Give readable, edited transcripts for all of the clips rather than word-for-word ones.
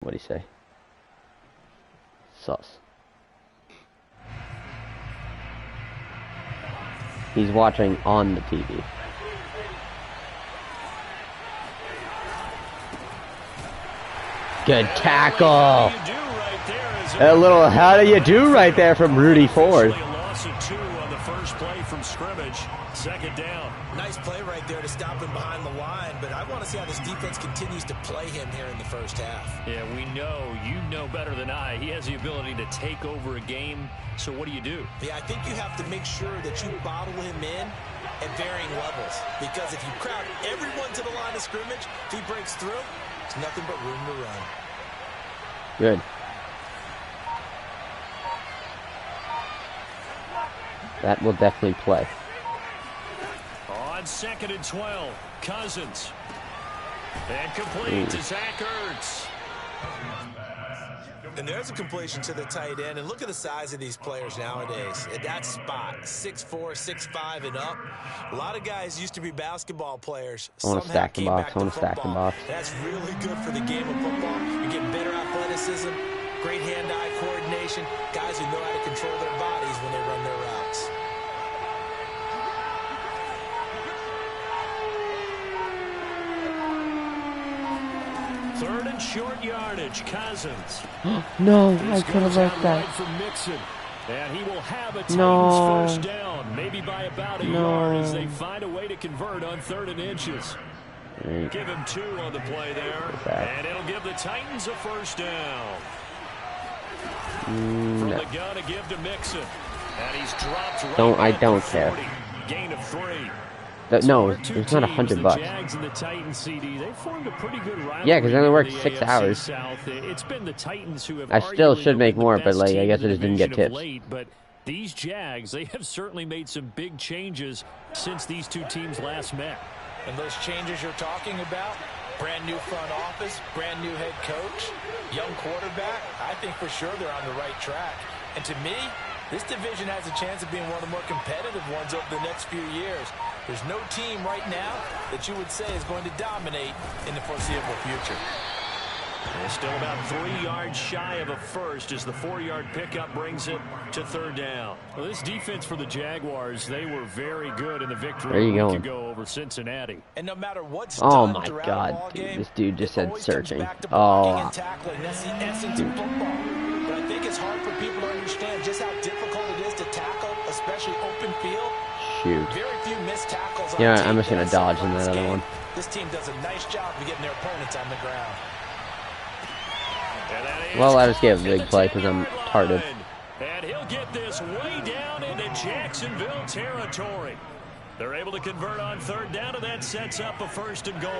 What'd he say? Sus. He's watching on the TV. Good tackle. A little how do you do right there from Rudy Ford. On the first play from scrimmage, second down. Nice play right there to stop him behind the line, but I want to see how this defense continues to play him here in the first half. Yeah, we know, you know better than I, he has the ability to take over a game, so what do you do? Yeah, I think you have to make sure that you bottle him in at varying levels, because if you crowd everyone to the line of scrimmage, if he breaks through, it's nothing but room to run. Good. That will definitely play. On 2nd and 12, Cousins. And complete to Zach Ertz. And there's a completion to the tight end. And look at the size of these players nowadays. At that spot, 6'4", 6'5", and up. A lot of guys used to be basketball players. I want to stack the box. I want to stack the box. That's really good for the game of football. You're getting better athleticism, great hand-eye coordination, guys who know how to control their bodies when they run their routes. Third and short yardage, Cousins. No, I could have left that. From Mixon. And he will have a Titans first down, maybe by about a yard as they find a way to convert on 3rd and inches. Give him 2 on the play there, and it'll give the Titans a first down. From the gun to give to Mixon. And he's dropped right I don't care. 40. Gain of 3. No, it's not $100. Jags and the Titans CD, they formed a pretty good rivalry. Yeah, because I only worked 6 hours. South. It's been the Titans who have I still should make more, but like I guess I just didn't get tips. Late, but these Jags, they have certainly made some big changes since these two teams last met. And those changes you're talking about, brand new front office, brand new head coach, young quarterback, I think for sure they're on the right track. And to me, this division has a chance of being one of the more competitive ones over the next few years. There's no team right now that you would say is going to dominate in the foreseeable future. They're still about 3 yards shy of a first as the 4-yard pickup brings it to 3rd down. Well, this defense for the Jaguars, they were very good in the victory a week ago over Cincinnati. And no matter what's oh my God, dude, this dude just said searching. Oh, that's the essence of football. But I think it's hard for people to understand just how difficult it is to tackle, especially open field. Shoot. Very few missed tackles. Yeah, I'm just gonna dodge in that other one. This team does a nice job of getting their opponents on the ground. Well, I just gave a big play because I'm retarded. And he'll get this way down into Jacksonville territory. They're able to convert on 3rd down, and that sets up a 1st and goal.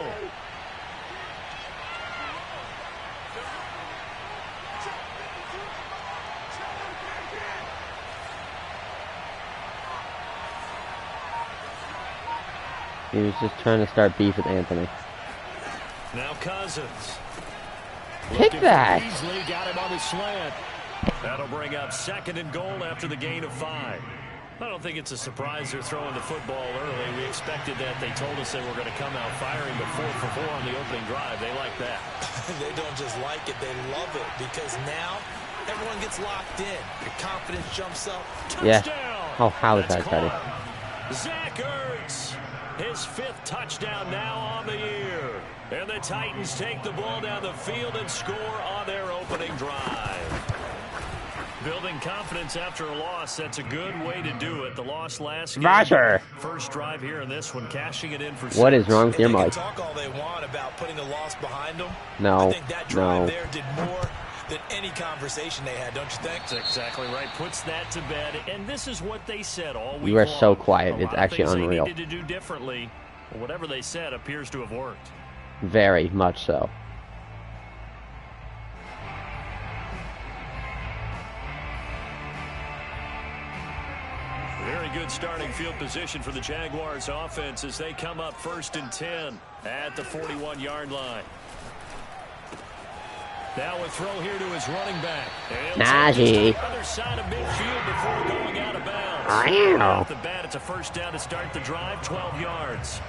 He was just trying to start beef with Anthony. Now Cousins. Pick that. Beasley got him on the slant. That'll bring up 2nd and goal after the gain of 5. I don't think it's a surprise they're throwing the football early. We expected that. They told us they were going to come out firing, but 4 for 4 on the opening drive. They like that. They don't just like it, they love it, because now everyone gets locked in. Your confidence jumps up. Yeah. Oh, how is that, buddy? Zach Ertz, his 5th touchdown now on the year. And the Titans take the ball down the field and score on their opening drive. Building confidence after a loss, that's a good way to do it. The loss last game. Roger. First drive here in this one, cashing it in for 6. What is wrong with your mic? They can talk all they want about putting a loss behind them. No, I think that drive there did more than any conversation they had, don't you think? That's exactly right. Puts that to bed. And this is what they said all week You are long. so quiet. It's actually unreal. They needed to do differently. Whatever they said appears to have worked. Very much so. Very good starting field position for the Jaguars offense as they come up 1st and 10 at the 41-yard line. Now a throw here to his running back. Najee. Other side of midfield before going out of bounds. Off the bat, it's a 1st down to start the drive, 12 yards.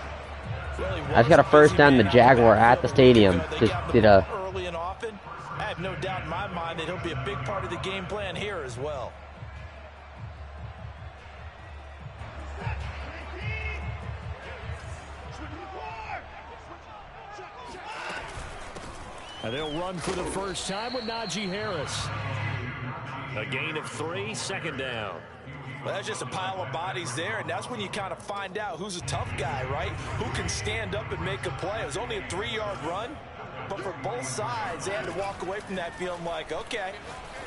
I just got a 1st down the Jaguar at the stadium. Just did a have no doubt in my mind that he'll be a big part of the game plan here as well. And they'll run for the first time with Najee Harris. A gain of 3, second down. Well, that's just a pile of bodies there, and that's when you kind of find out who's a tough guy, right? Who can stand up and make a play. It was only a 3-yard run, but for both sides, they had to walk away from that feeling like, okay,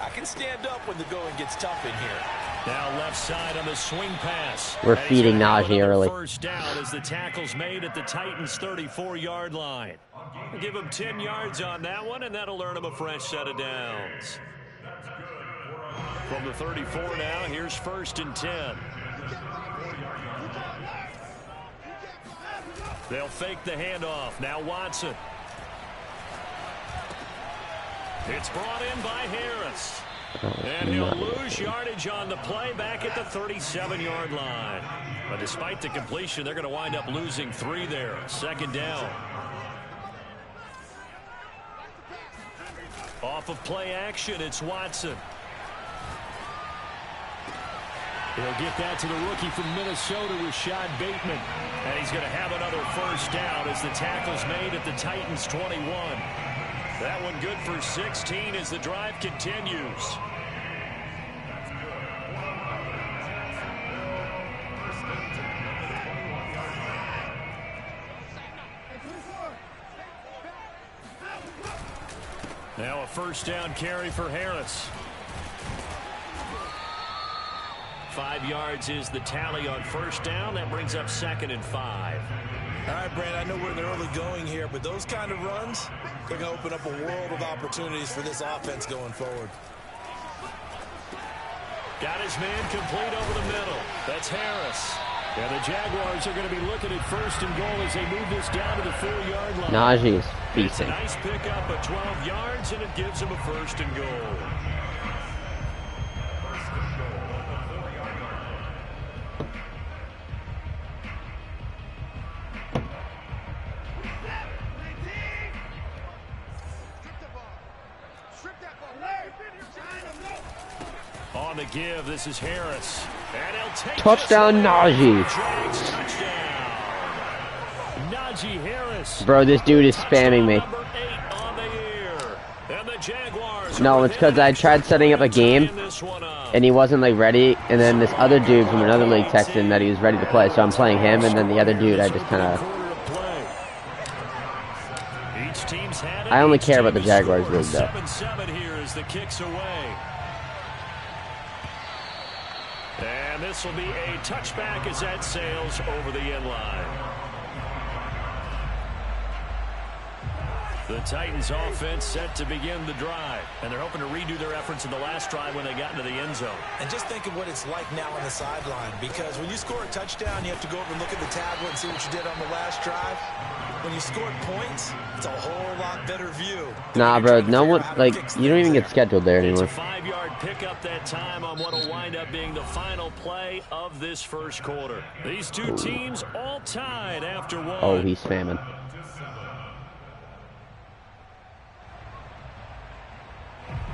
I can stand up when the going gets tough in here. Now left side on the swing pass. We're feeding Najee early. First down as the tackle's made at the Titans' 34-yard line. Give him 10 yards on that one, and that'll earn him a fresh set of downs. From the 34 now, here's 1st and 10. They'll fake the handoff. Now Watson. It's brought in by Harris. And he'll lose yardage on the play back at the 37-yard line. But despite the completion, they're going to wind up losing 3 there. Second down. Off of play action, it's Watson. He'll get that to the rookie from Minnesota, Rashad Bateman. And he's going to have another first down as the tackle's made at the Titans' 21. That one good for 16 as the drive continues. Now a first down carry for Harris. 5 yards is the tally on first down. That brings up 2nd and 5. All right, Brad, I know we're in the early going here, but those kind of runs, they're going to open up a world of opportunities for this offense going forward. Got his man complete over the middle. That's Harris. Yeah, the Jaguars are going to be looking at 1st and goal as they move this down to the 4-yard line. Najee's It's a beasting. nice pickup of 12 yards, and it gives him a 1st and goal. On the give, this is Harris. And he'll take Touchdown, Najee. Touchdown. Najee Harris. Bro, this dude is spamming me. Number 8 on the year. And the Jaguars No, it's because I tried setting up a game, and he wasn't, like, ready, and then this other dude from another league texted him that he was ready to play, so I'm playing him, and then the other dude, I just kind of... I only care about the Jaguars league, though. 7-7 here as the kicks away. And this will be a touchback as that sails over the end line. The Titans offense set to begin the drive, and they're hoping to redo their efforts in the last drive when they got into the end zone. And just think of what it's like now on the sideline, because when you score a touchdown, you have to go over and look at the tablet and see what you did on the last drive. When you scored points, it's a whole lot better view. Nah, bro, no one, like, you don't even get scheduled there It's anymore. a 5-yard pickup that time on what will wind up being the final play of this first quarter. These two teams all tied after one. Oh, he's spamming.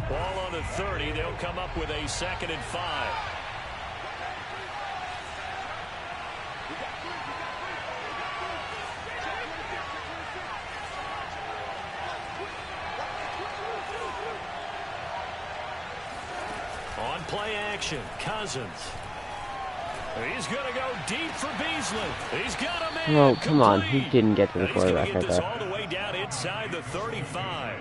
Ball on the 30. They'll come up with a 2nd and 5. On play action, Cousins. He's going to go deep for Beasley. He's got a man. Oh, come on. complete. He didn't get to the And he's gonna quarterback get right this there. all the way down inside the 35.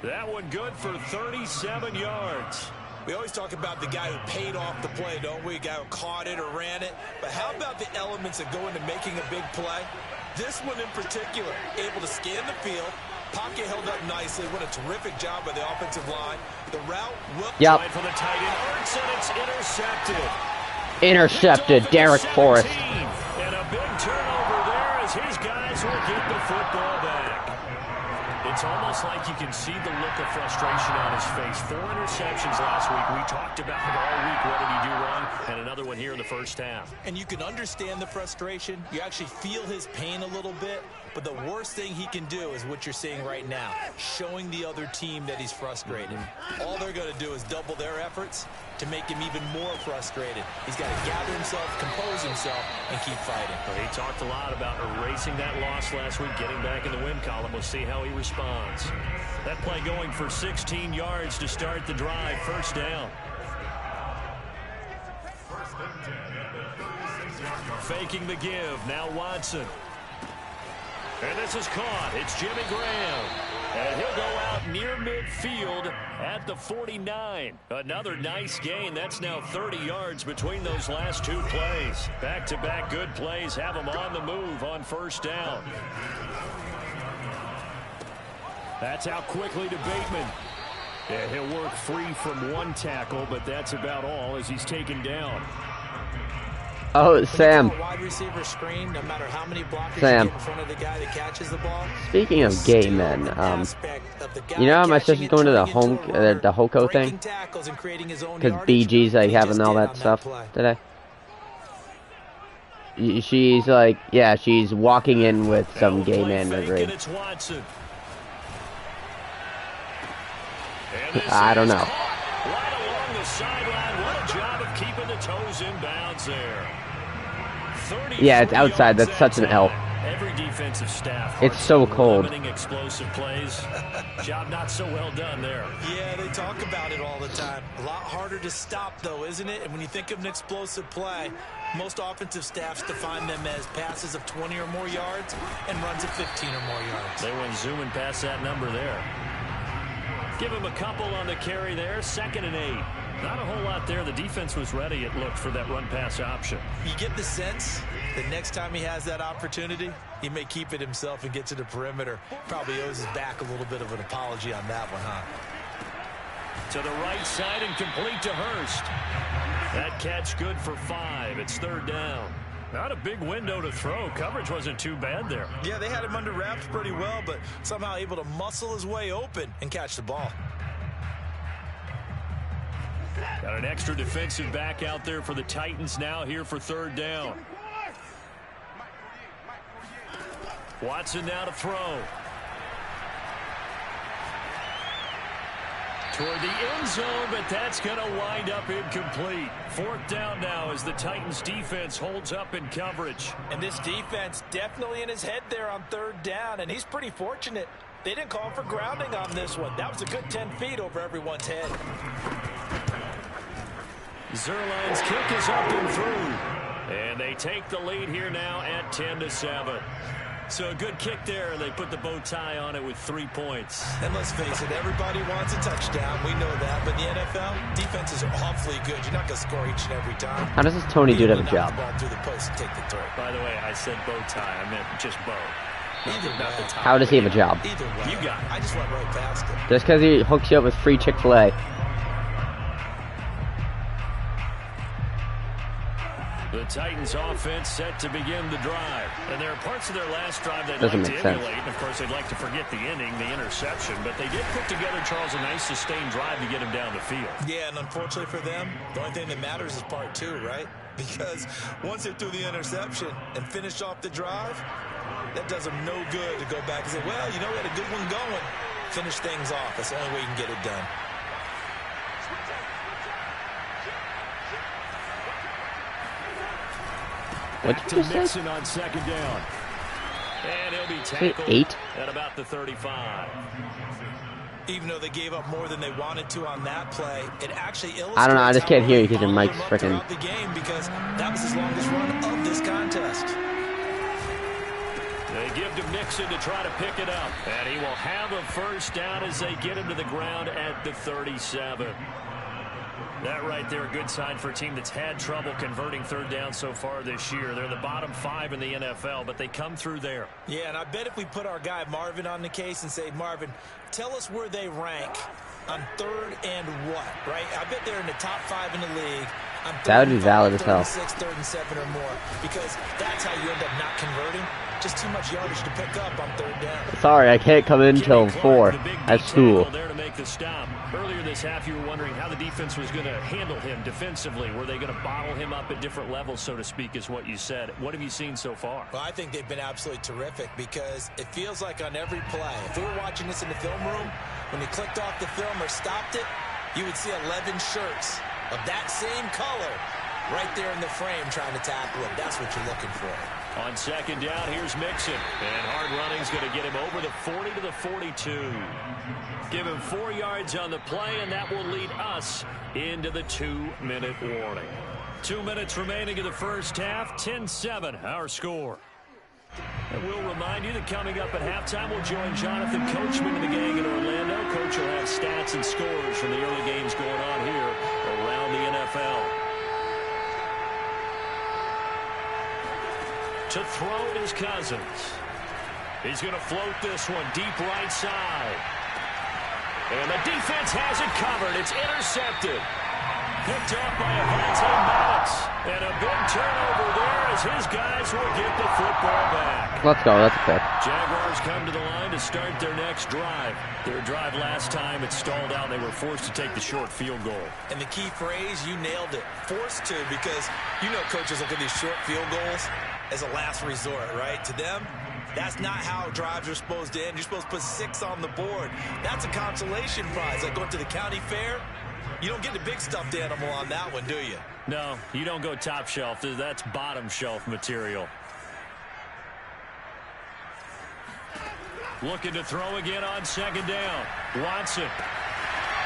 That one good for 37 yards. We always talk about the guy who paid off the play, don't we? A guy who caught it or ran it. But how about the elements that go into making a big play? This one in particular, able to scan the field, pocket held up nicely. What a terrific job by the offensive line. The route will Yep. Right for the tight end, Ertz, and it's intercepted. Intercepted, Derek Forrest. And a big turnover there as his guys will get the football back. It's almost like you can see the look of frustration on his face. 4 interceptions last week. We talked about it all week. What did he do wrong? And another one here in the first half. And you can understand the frustration. You actually feel his pain a little bit. But the worst thing he can do is what you're seeing right now, showing the other team that he's frustrated. All they're going to do is double their efforts to make him even more frustrated. He's got to gather himself, compose himself, and keep fighting. Well, he talked a lot about erasing that loss last week, getting back in the win column. We'll see how he responds. That play going for 16 yards to start the drive. First down. Faking the give. Now Watson. And this is caught. It's Jimmy Graham. And he'll go out near midfield at the 49. Another nice gain. That's now 30 yards between those last two plays. Back-to-back good plays have them on the move on first down. That's out quickly to Bateman. Yeah, he'll work free from one tackle, but that's about all as he's taken down. Oh, Sam. Wide receiver screen, no matter how many blockers Sam. you get in front of the guy that catches the ball. Speaking of gay men, you know how my sister's going to the Hoco thing? Because BG's like having all that stuff today. She's like, yeah, she's walking in with some gay man in her grade. I don't know. Right along the sideline. What a job of keeping the toes in bounds there. Yeah, it's outside. That's such an L. Every defensive staff. It's so cold. Explosive plays. Job not so well done there. Yeah, they talk about it all the time. A lot harder to stop, though, isn't it? And when you think of an explosive play, most offensive staffs define them as passes of 20 or more yards and runs of 15 or more yards. They went zooming past that number there. Give him a couple on the carry there. 2nd and 8. Not a whole lot there. The defense was ready, it looked, for that run-pass option. You get the sense that next time he has that opportunity, he may keep it himself and get to the perimeter. Probably owes his back a little bit of an apology on that one, huh? To the right side and complete to Hurst. That catch good for 5. It's 3rd down. Not a big window to throw. Coverage wasn't too bad there. Yeah, they had him under wraps pretty well, but somehow able to muscle his way open and catch the ball. Got an extra defensive back out there for the Titans now here for 3rd down. Watson now to throw. Toward the end zone, but that's going to wind up incomplete. 4th down now as the Titans defense holds up in coverage. And this defense definitely in his head there on 3rd down, and he's pretty fortunate. They didn't call for grounding on this one. That was a good 10 feet over everyone's head. Zuerlein's kick is up and through. And they take the lead here now at 10-7. So a good kick there, and they put the bow tie on it with 3 points. And let's face it, everybody wants a touchdown. We know that. But in the NFL, defenses are awfully good. You're not going to score each and every time. How does this Tony dude have a job? By the way, I said bow tie. I meant just bow. Not the tie. How does he have a job? Either way. You got it. I just went right past it. Just because he hooks you up with free Chick-fil-A. The Titans offense set to begin the drive. And there are parts of their last drive they'd Doesn't like make to sense. emulate. And of course, they'd like to forget the inning, the interception. But they did put together, Charles, a nice sustained drive to get him down the field. Yeah, and unfortunately for them, the only thing that matters is part 2, right? Because once they threw the interception and finished off the drive, that does them no good to go back and say, well, you know, we had a good one going. Finish things off. That's the only way you can get it done. What did you say? Mixon on 2nd down. And he'll be tackled 8? at about the 35. Even though they gave up more than they wanted to on that play, it actually illustrates I don't know, I just can't hear you because your how mic's they followed him freaking... up throughout the game, because that was his longest run of this contest. They give to Mixon to try to pick it up. And he will have a first down as they get him to the ground at the 37. That right there, a good sign for a team that's had trouble converting 3rd down so far this year. They're the bottom 5 in the NFL, but they come through there. Yeah, and I bet if we put our guy Marvin on the case and say, Marvin, tell us where they rank on 3rd and what, right? I bet they're in the top 5 in the league. That would be valid as hell. 6, 3rd and 7 or more, because that's how you end up not converting. just too much yardage to pick up on third down. Sorry, I can't come in till 4 at school. There to make the stop. Earlier this half, you were wondering how the defense was going to handle him defensively. Were they going to bottle him up at different levels, so to speak, is what you said. What have you seen so far? Well, I think they've been absolutely terrific because it feels like on every play, if we were watching this in the film room, when he clicked off the film or stopped it, you would see 11 shirts of that same color right there in the frame trying to tackle him. That's what you're looking for. On second down, here's Mixon. And hard running's going to get him over the 40 to the 42. Give him 4 yards on the play, and that will lead us into the 2-minute warning. 2 minutes remaining in the first half. 10-7, our score. And we'll remind you that coming up at halftime, we'll join Jonathan Coachman and the gang in Orlando. Coach will have stats and scores from the early games going on here around the NFL. To throw is Cousins. He's going to float this one deep right side. And the defense has it covered. It's intercepted. Picked off by Avonte Maddox. And a big turnover there as his guys will get the football back. Let's go. That's a pick. Jaguars come to the line to start their next drive. Their drive last time, it stalled out. They were forced to take the short field goal. And the key phrase, you nailed it. Forced to, because you know coaches look at these short field goals as a last resort, right? To them, that's not how drives are supposed to end. You're supposed to put 6 on the board. That's a consolation prize. Like going to the county fair, you don't get the big stuffed animal on that one, do you? No, you don't go top shelf. That's bottom shelf material. Looking to throw again on second down. Watson.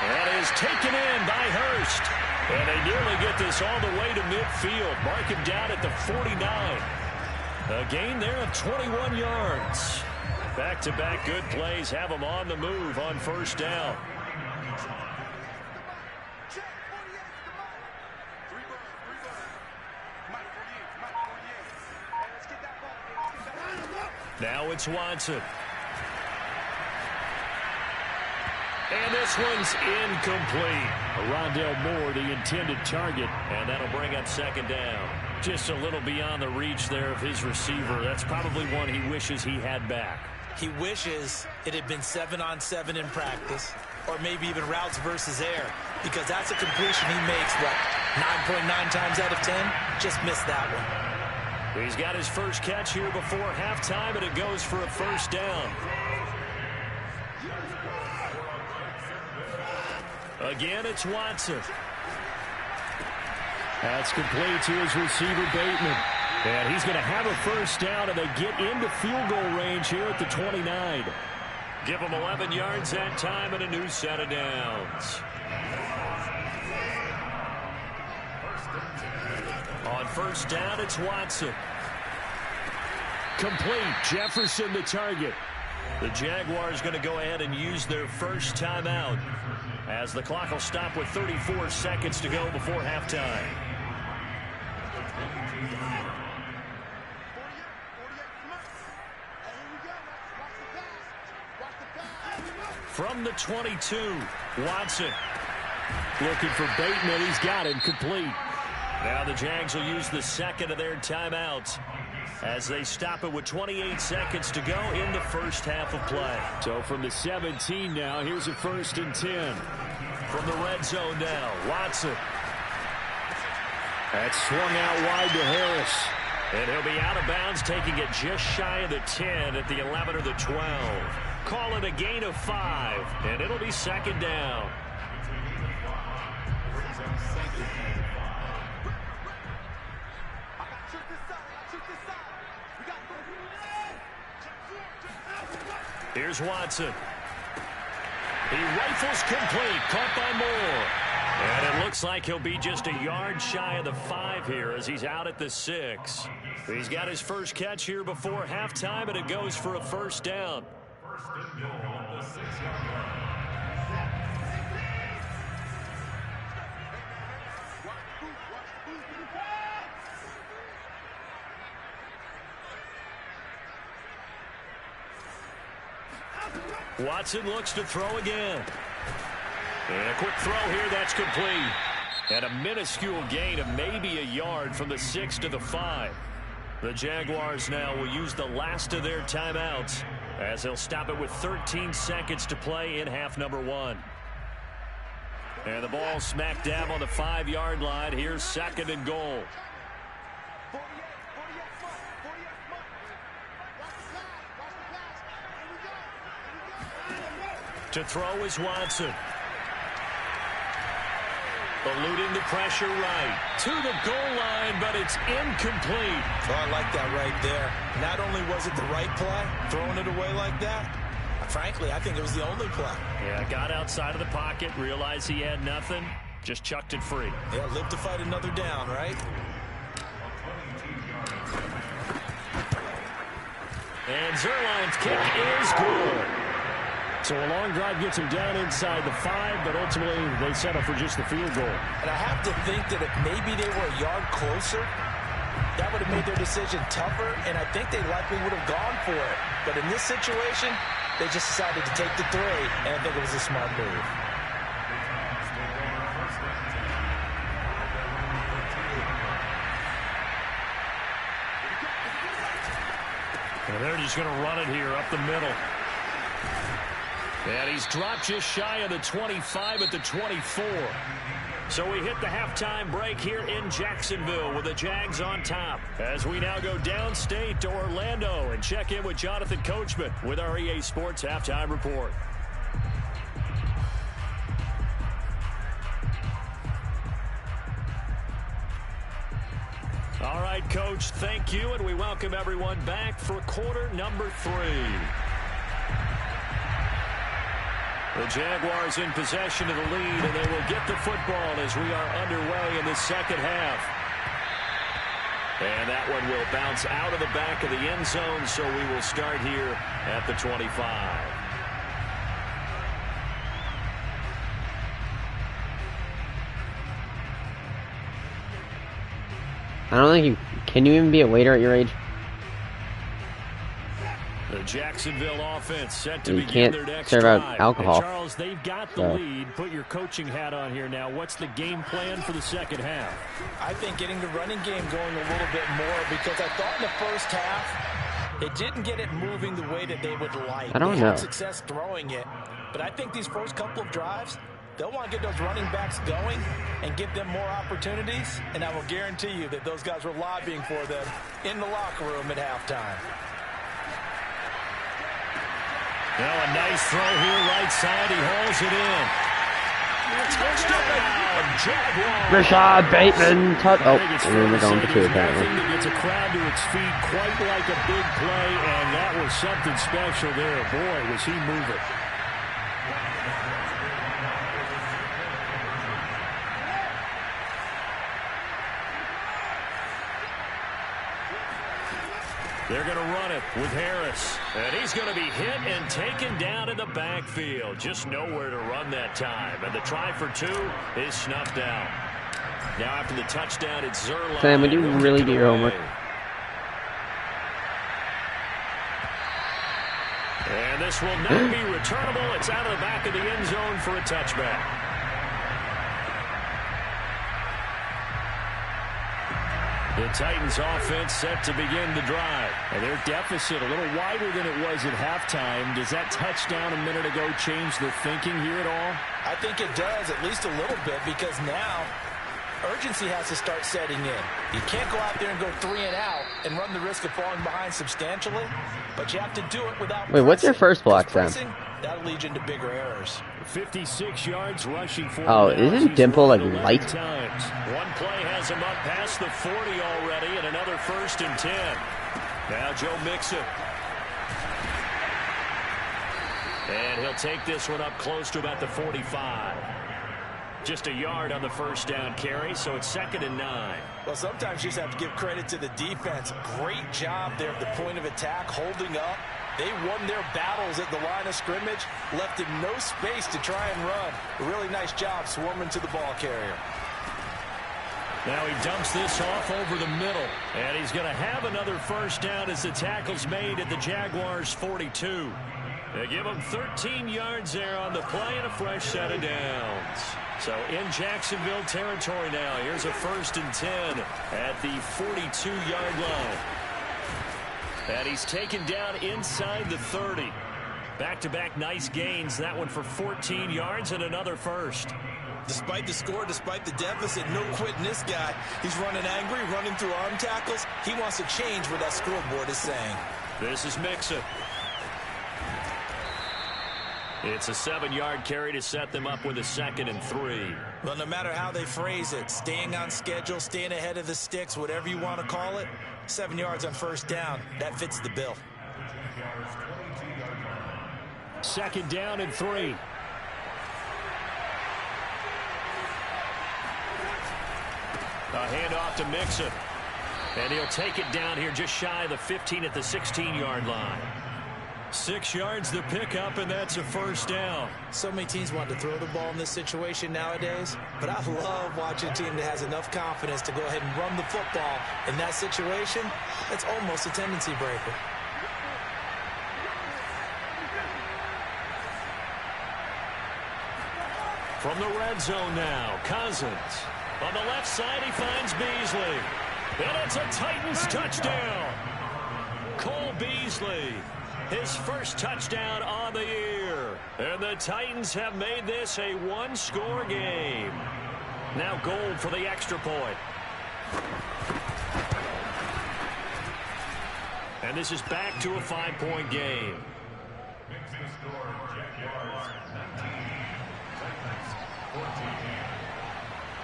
That is taken in by Hurst. And they nearly get this all the way to midfield. Mark him down at the 49. A gain there of 21 yards. Back-to-back good plays have them on the move on first down. Now it's Watson. And this one's incomplete. Rondale Moore, the intended target, and that'll bring up second down. Just a little beyond the reach there of his receiver. That's probably one he wishes he had back. He wishes it had been 7-on-7 in practice, or maybe even routes versus air, because that's a completion he makes, what, 9.9 times out of 10? Just missed that one. He's got his first catch here before halftime, and it goes for a first down. Again, it's Watson. That's complete to his receiver, Bateman. And he's going to have a first down, and they get into field goal range here at the 29. Give them 11 yards that time and a new set of downs. On first down, it's Watson. Complete. Jefferson the target. The Jaguars going to go ahead and use their first timeout as the clock will stop with 34 seconds to go before halftime. From the 22, Watson looking for Bateman. He's got it complete. Now the Jags will use the second of their timeouts as they stop it with 28 seconds to go in the first half of play. So from the 17 now, here's a 1st and 10. From the red zone now, Watson. That's swung out wide to Harris. And he'll be out of bounds, taking it just shy of the 10 at the 11 or the 12. Call it a gain of 5, and it'll be second down. Here's Watson. He rifles complete, caught by Moore. And it looks like he'll be just a yard shy of the 5 here as he's out at the 6. He's got his first catch here before halftime, and it goes for a first down. Watson looks to throw again. And a quick throw here, that's complete. And a minuscule gain of maybe a yard from the 6 to the 5. The Jaguars now will use the last of their timeouts as they'll stop it with 13 seconds to play in half number 1. And the ball smack dab on the 5-yard line. Here's 2nd and goal. To throw is Watson. Eluding the pressure right to the goal line, but it's incomplete. Oh, I like that right there. Not only was it the right play, throwing it away like that, frankly, I think it was the only play. Yeah, got outside of the pocket, realized he had nothing, just chucked it free. Yeah, live to fight another down, right? And Zuerlein's kick is good. So a long drive gets him down inside the 5, but ultimately they settle for just the field goal. And I have to think that if maybe they were a yard closer, that would have made their decision tougher, and I think they likely would have gone for it. But in this situation, they just decided to take the 3, and I think it was a smart move. And they're just going to run it here up the middle. And he's dropped just shy of the 25 at the 24. So we hit the halftime break here in Jacksonville with the Jags on top. As we now go downstate to Orlando and check in with Jonathan Coachman with our EA Sports Halftime Report. All right, Coach, thank you, and we welcome everyone back for quarter number 3. The Jaguars in possession of the lead, and they will get the football as we are underway in the second half. And that one will bounce out of the back of the end zone, so we will start here at the 25. I don't think can you even be a waiter at your age? The Jacksonville offense set to You begin can't their next serve out drive. alcohol. And Charles, they've got the lead. Put your coaching hat on here now. What's the game plan for the second half? I think getting the running game going a little bit more, because I thought in the first half they didn't get it moving the way that they would like. I don't they know. had success throwing it, but I think these first couple of drives, they'll want to get those running backs going and give them more opportunities, and I will guarantee you that those guys were lobbying for them in the locker room at halftime. Well, a nice throw here right side. He hauls it in. Touchdown, Jaguars. Rashad Bateman. And then we're going for 2 apparently. That gets a crowd to its feet quite like a big play, and that was something special there. Boy, was he moving. They're going to run it with Harris. And he's going to be hit and taken down in the backfield. Just nowhere to run that time. And the try for 2 is snuffed out. Now after the touchdown, it's Zuerlein. Sam, would you really do your homework? And this will not be returnable. It's out of the back of the end zone for a touchback. The Titans offense set to begin the drive. And their deficit a little wider than it was at halftime. Does that touchdown a minute ago change the thinking here at all? I think it does, at least a little bit, because now urgency has to start setting in. You can't go out there and go 3 and out and run the risk of falling behind substantially, but you have to do it without Wait, what's your first block, Sam? That'll lead you into bigger errors. 56 yards rushing for Oh, isn't Dimple like light? Times. One play has him up past the 40 already, and another 1st and 10. Now Joe Mixon. And he'll take this one up close to about the 45. Just a yard on the first down carry, so it's 2nd and 9. Well, sometimes you just have to give credit to the defense. Great job there at the point of attack, holding up. They won their battles at the line of scrimmage, left him no space to try and run. A really nice job swarming to the ball carrier. Now he dumps this off over the middle, and he's going to have another first down as the tackle's made at the Jaguars' 42. They give him 13 yards there on the play and a fresh set of downs. So in Jacksonville territory now, here's a 1st and 10 at the 42-yard line. And he's taken down inside the 30. Back-to-back nice gains. That one for 14 yards and another first. Despite the score, despite the deficit, no quitting this guy. He's running angry, running through arm tackles. He wants to change what that scoreboard is saying. This is Mixon. It's a 7-yard carry to set them up with a 2nd and 3. Well, no matter how they phrase it, staying on schedule, staying ahead of the sticks, whatever you want to call it, 7 yards on first down, that fits the bill. 2nd down and 3. A handoff to Mixon. And he'll take it down here just shy of the 15 at the 16-yard line. 6 yards the pickup, and that's a first down. So many teams want to throw the ball in this situation nowadays, but I love watching a team that has enough confidence to go ahead and run the football in that situation. That's almost a tendency breaker. From the red zone now, Cousins. On the left side, he finds Beasley. And it's a Titans touchdown. Cole Beasley, his first touchdown on the year. And the Titans have made this a one-score game. Now Gold for the extra point. And this is back to a 5-point game.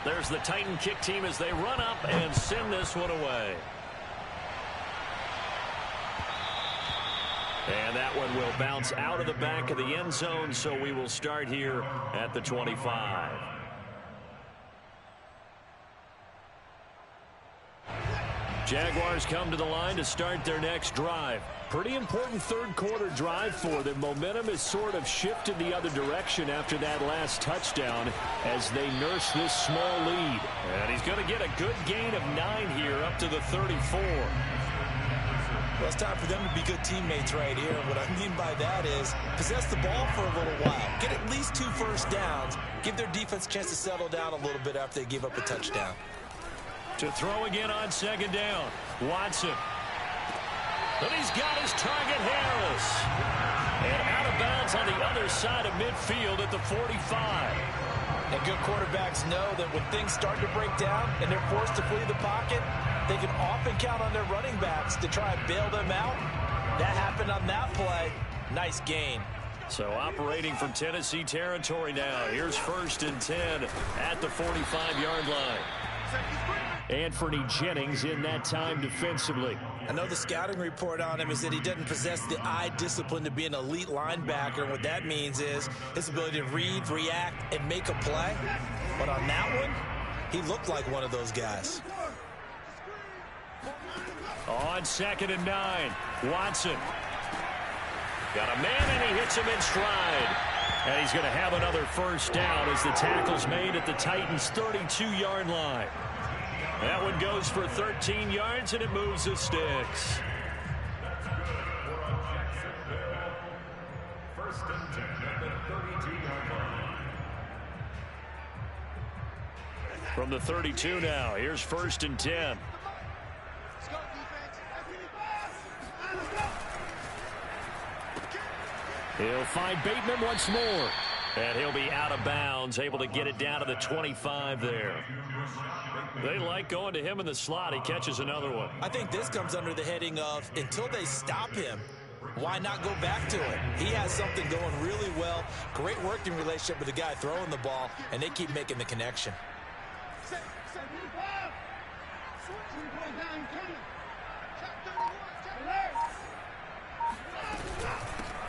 There's the Titan kick team as they run up and send this one away. And that one will bounce out of the back of the end zone, so we will start here at the 25. Jaguars come to the line to start their next drive. Pretty important third-quarter drive for them. Momentum has sort of shifted the other direction after that last touchdown as they nurse this small lead. And he's going to get a good gain of 9 here up to the 34. Well, it's time for them to be good teammates right here. And what I mean by that is possess the ball for a little while. Get at least 2 first downs. Give their defense a chance to settle down a little bit after they give up a touchdown. To throw again on 2nd down. Watson. But he's got his target, Harris. And out of bounds on the other side of midfield at the 45. And good quarterbacks know that when things start to break down and they're forced to flee the pocket, they can often count on their running backs to try and bail them out. That happened on that play. Nice gain. So operating from Tennessee territory now. Here's 1st and 10 at the 45-yard line. Anthony Jennings in that time defensively. I know the scouting report on him is that he doesn't possess the eye discipline to be an elite linebacker. And what that means is his ability to read, react, and make a play. But on that one, he looked like one of those guys. On 2nd and 9, Watson. Got a man, and he hits him in stride. And he's going to have another first down as the tackle's made at the Titans' 32-yard line. That one goes for 13 yards, and it moves the sticks. From the 32 now, here's 1st and 10. He'll find Bateman once more. And he'll be out of bounds, able to get it down to the 25 there. They like going to him in the slot. He catches another one. I think this comes under the heading of until they stop him, why not go back to it? He has something going really well. Great working relationship with the guy throwing the ball, and they keep making the connection.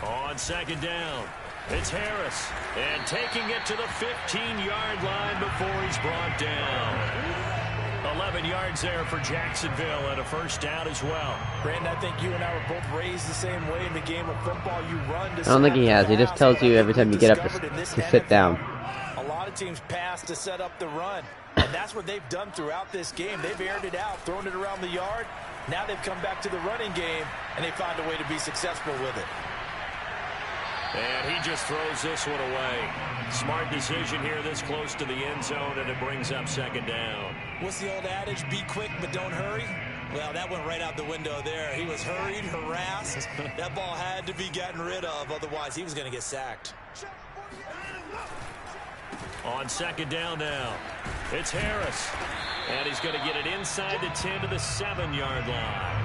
On 2nd down, it's Harris. And taking it to the 15-yard line before he's brought down. 11 yards there for Jacksonville and a first down as well. Brandon, I think you and I were both raised the same way in the game of football. You run to I don't think he has. He just tells you every time you get up to sit down. A lot of teams pass to set up the run, and that's what they've done throughout this game. They've aired it out, thrown it around the yard. Now they've come back to the running game, and they found a way to be successful with it. And he just throws this one away. Smart decision here this close to the end zone, and it brings up 2nd down. What's the old adage? Be quick, but don't hurry. Well, that went right out the window there. He was hurried, harassed. That ball had to be gotten rid of, otherwise he was going to get sacked. On second down now, it's Harris. And he's going to get it inside the 10 to the 7-yard line.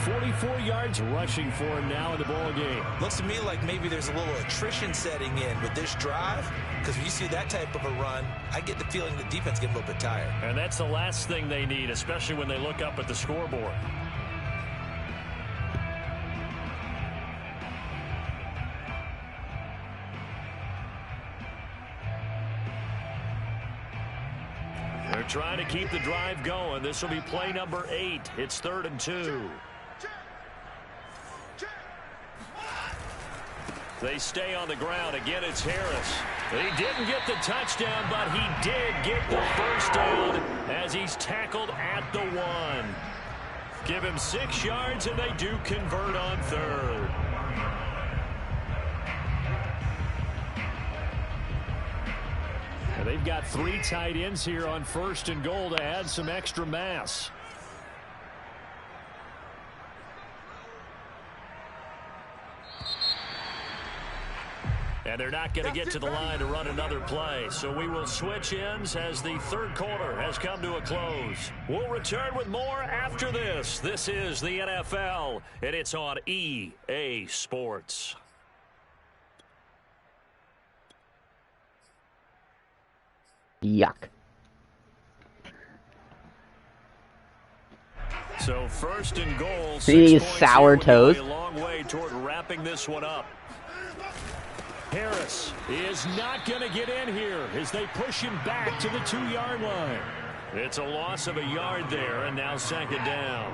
44 yards rushing for him now in the ball game. Looks to me like maybe there's a little attrition setting in with this drive, because when you see that type of a run, I get the feeling the defense get a little bit tired. And that's the last thing they need, especially when they look up at the scoreboard. They're trying to keep the drive going. This will be play number 8. It's 3rd and 2. They stay on the ground. Again, it's Harris. He didn't get the touchdown, but he did get the first down as he's tackled at the 1. Give him 6 yards, and they do convert on 3rd. And they've got 3 tight ends here on 1st and goal to add some extra mass. And they're not going to get to the line to run another play. So we will switch ends as the 3rd quarter has come to a close. We'll return with more after this. This is the NFL, and it's on EA Sports. Yuck. So 1st and goal. These sour toes. A long way toward wrapping this one up. Harris is not going to get in here as they push him back to the 2-yard line. It's a loss of a yard there, and now 2nd down.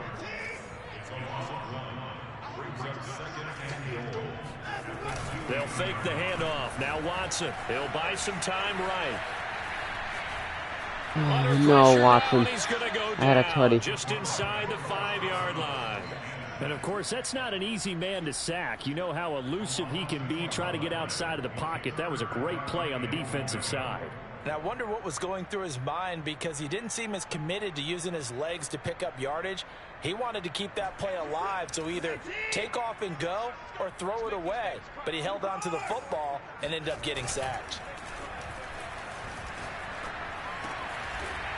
They'll fake the handoff. Now Watson. He'll buy some time right. No, Watson. I had a tutty. Just inside the 5-yard line. And, of course, that's not an easy man to sack. You know how elusive he can be trying to get outside of the pocket. That was a great play on the defensive side. And I wonder what was going through his mind, because he didn't seem as committed to using his legs to pick up yardage. He wanted to keep that play alive, so either take off and go or throw it away. But he held on to the football and ended up getting sacked.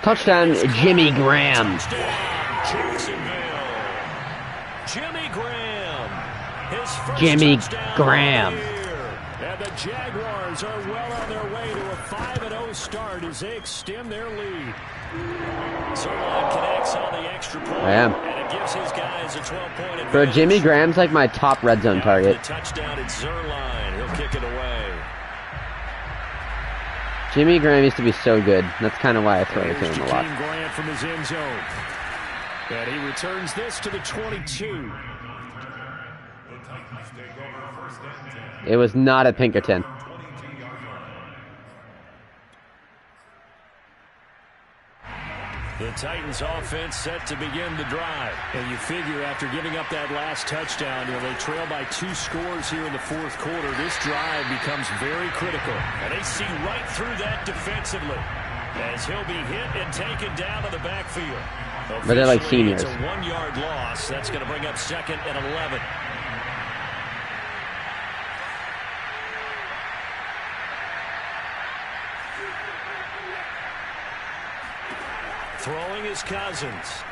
Touchdown, Jimmy Graham. Jacksonville. Jimmy Graham. His first Jimmy touchdown Graham. of the year. And the Jaguars are well on their way to a 5-0 start as they extend their lead. Zerline connects on the extra point. I am. And it gives his guys a 12-point advantage. Bro, Jimmy Graham's like my top red zone target. The touchdown at Zerline. He'll kick it away. Jimmy Graham used to be so good. That's kind of why I throw it to him a lot. Grant from his end zone. And he returns this to the 22. It was not at Pinkerton. The Titans offense set to begin the drive. And you figure after giving up that last touchdown, they trail by 2 scores here in the 4th quarter. This drive becomes very critical. And they see right through that defensively as he'll be hit and taken down to the backfield. But they're like seniors. It's a 1-yard loss. That's going to bring up 2nd and 11. Throwing is Cousins.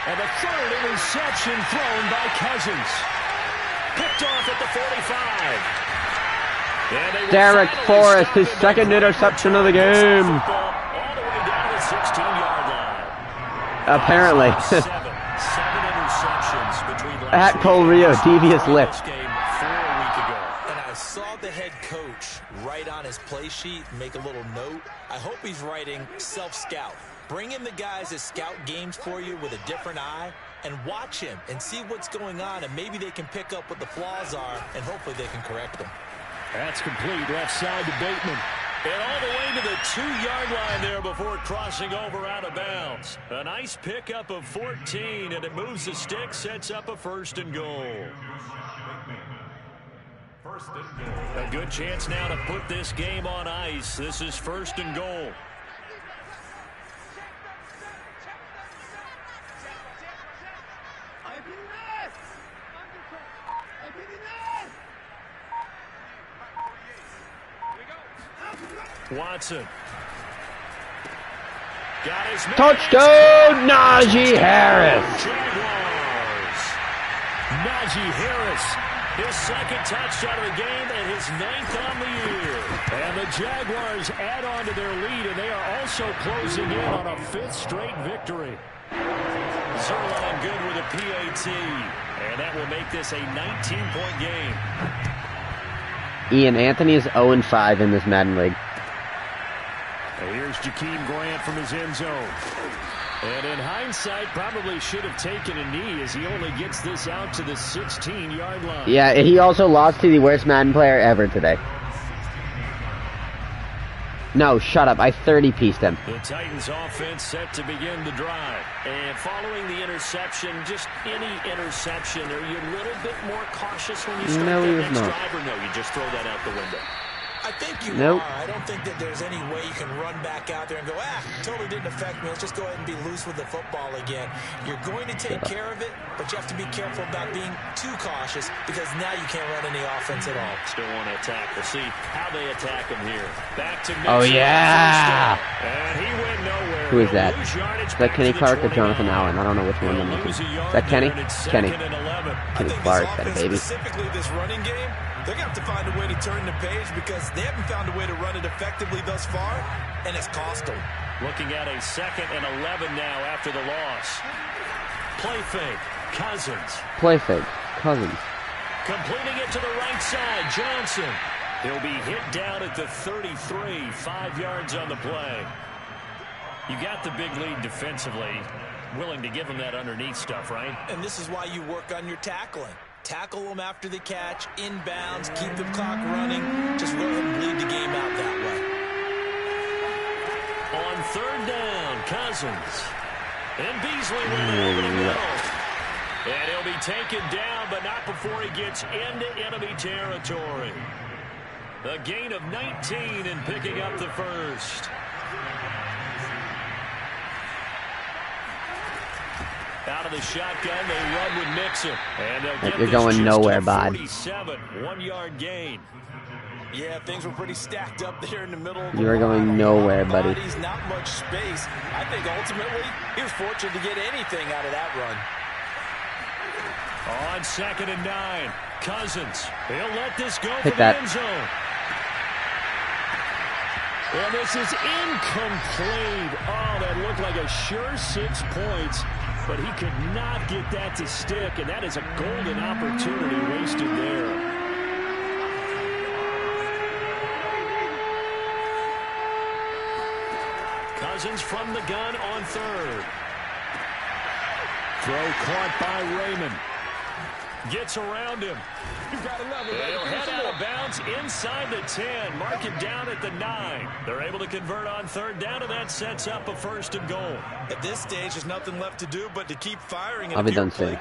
And the 3rd interception thrown by Cousins. Picked off at the 45. Derek Forrest, his 2nd interception of the game. All the way down to the 16-yard line. Apparently. 7 interceptions between At Cole Rio, devious lip. game 4 a week ago. And I saw the head coach write on his play sheet, make a little note. I hope he's writing self-scout. Bring in the guys that scout games for you with a different eye and watch him and see what's going on, and maybe they can pick up what the flaws are, and hopefully they can correct them. That's complete. Left side to Bateman. And all the way to the 2-yard line there before crossing over out of bounds. A nice pickup of 14, and it moves the stick, sets up a 1st and goal. A good chance now to put this game on ice. This is 1st and goal. Watson. Got his touchdown, Najee Harris. Jaguars. Najee Harris, his second touchdown of the game and his 9th on the year. And the Jaguars add on to their lead, and they are also closing in on a 5th straight victory. Zerline good with a PAT, and that will make this a 19-point game. Ian, Anthony is 0-5 in this Madden League. And here's Jakeem Grant from his end zone. And in hindsight, probably should have taken a knee as he only gets this out to the 16-yard line. Yeah, he also lost to the worst Madden player ever today. No, shut up. I 30-pieced him. The Titans offense set to begin the drive. And following the interception, just any interception, are you a little bit more cautious when you start that next drive, or no, you just throw that out the window? I think you are. I don't think that there's any way you can run back out there and go, totally didn't affect me. Let's just go ahead and be loose with the football again. You're going to take care of it, but you have to be careful about being too cautious because now you can't run any offense at all. Still want to attack. We'll see how they attack him here. Back to Mixon. Oh, yeah. And he went nowhere. Who is that? Is that Kenny Clark or Jonathan Allen? I don't know which one I'm looking. Is that Kenny? Kenny. Kenny Clark, that baby. Specifically this running game, they're going to have to find a way to turn the page because they haven't found a way to run it effectively thus far, and it's cost them. Looking at a 2nd and 11 now after the loss. Play fake. Cousins. Play fake. Cousins. Completing it to the right side. Johnson. He'll be hit down at the 33. 5 yards on the play. You got the big lead defensively. Willing to give him that underneath stuff, right? And this is why you work on your tackling. Tackle them after the catch, inbounds, keep the clock running. Just go ahead and bleed the game out that way. On 3rd down, Cousins. And Beasley went over the middle. And he'll be taken down, but not before he gets into enemy territory. A gain of 19 and picking up the first. Out of the shotgun, they run with Mixon. And they'll get You're going nowhere, bud. 47, 1-yard gain. Yeah, things were pretty stacked up there in the middle. You are going nowhere, buddy. Not much space. I think ultimately he was fortunate to get anything out of that run. On 2nd and 9, Cousins. He'll let this go Hit for that. the end zone. And this is incomplete. Oh, that looked like a sure 6 points. But he could not get that to stick, and that is a golden opportunity wasted there. Cousins from the gun on 3rd. Throw caught by Raymond. Gets around him. They'll head out of bounds inside the 10. Mark it down at the 9. They're able to convert on 3rd down, and that sets up a 1st and goal. At this stage, there's nothing left to do but to keep firing. I'll be done soon.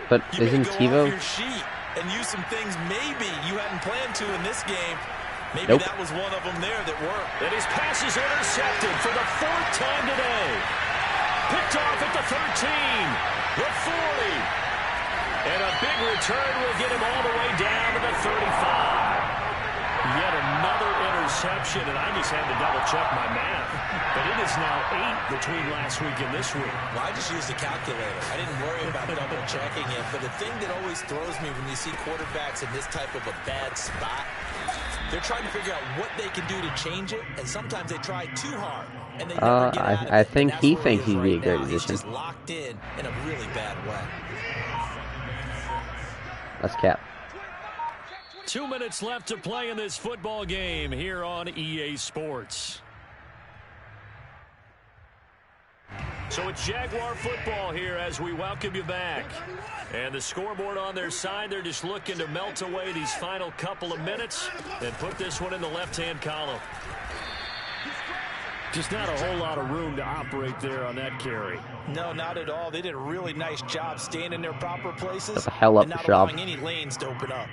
But isn't TiVo? Your sheet and use some things maybe you hadn't planned to in this game. Maybe Nope. that was one of them there that worked. And his pass is intercepted for the 4th time today. Picked off at the 13, the 40. And a big return will get him all the way down to the 35. Yet another interception, and I just had to double-check my math. But it is now 8 between last week and this week. Well, I just used the calculator. I didn't worry about double-checking it. But the thing that always throws me when you see quarterbacks in this type of a bad spot, they're trying to figure out what they can do to change it, and sometimes they try too hard. And they never get out of it. I think he thinks he'd be a great He's addition. just locked in a really bad way. That's cap. 2 minutes left to play in this football game here on EA Sports. So it's Jaguar football here as we welcome you back. And the scoreboard on their side, they're just looking to melt away these final couple of minutes and put this one in the left-hand column. Just not a whole lot of room to operate there on that carry. No, not at all. They did a really nice job staying in their proper places. That's a hell up and not the shop. allowing any lanes to open up.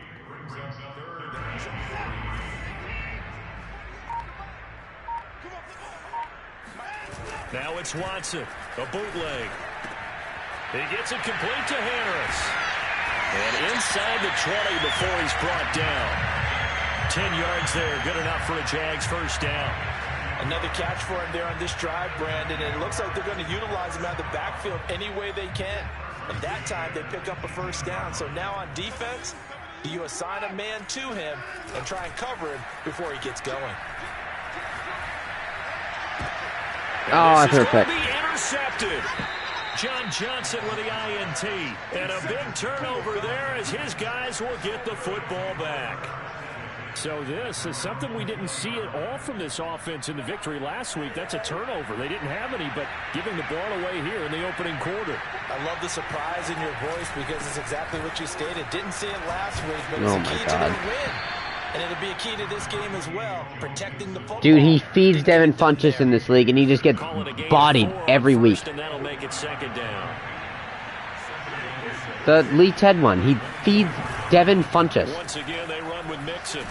Now it's Watson, a bootleg. He gets it complete to Harris. And inside the 20 before he's brought down. 10 yards there. Good enough for a Jags first down. Another catch for him there on this drive, Brandon, and it looks like they're going to utilize him out of the backfield any way they can. And that time, they pick up a first down. So now on defense, do you assign a man to him and try and cover him before he gets going? Oh, that's perfect. Be intercepted. John Johnson with the INT. And a big turnover there as his guys will get the football back. So this is something we didn't see at all from this offense in the victory last week. That's a turnover. They didn't have any, but giving the ball away here in the opening quarter. I love the surprise in your voice because it's exactly what you stated. Didn't see it last week, but it's Oh a my key to God. their win. And it'll be a key to this game as well, protecting the football. Dude, he feeds Devin Funchess in this league, and he just gets Call it a gain of bodied 4 on every week. first, and that'll make it second down. The Lee Ted one, he feeds Devin Funchess. Once again, they run with Mixon.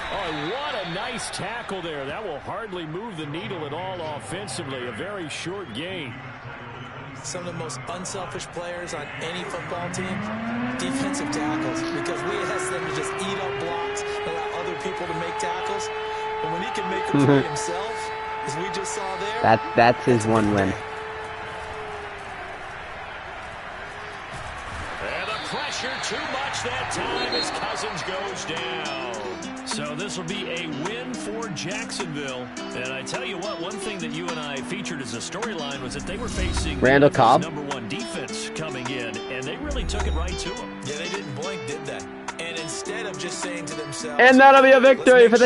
Oh, what a nice tackle there. That will hardly move the needle at all offensively. A very short gain. Some of the most unselfish players on any football team, defensive tackles, because we ask them to just eat up blocks, allow other people to make tackles. And when he can make a play himself, as we just saw there, That's his one win. And the pressure too much that time as Cousins goes down. So this will be a win for Jacksonville. And I tell you what, one thing that you and I featured as a storyline was that they were facing Randall Cobb. #1 defense coming in, and they really took it right to them. yeah, they didn't blink, did they? And instead of just saying to themselves, And that'll be a victory "Let's for the make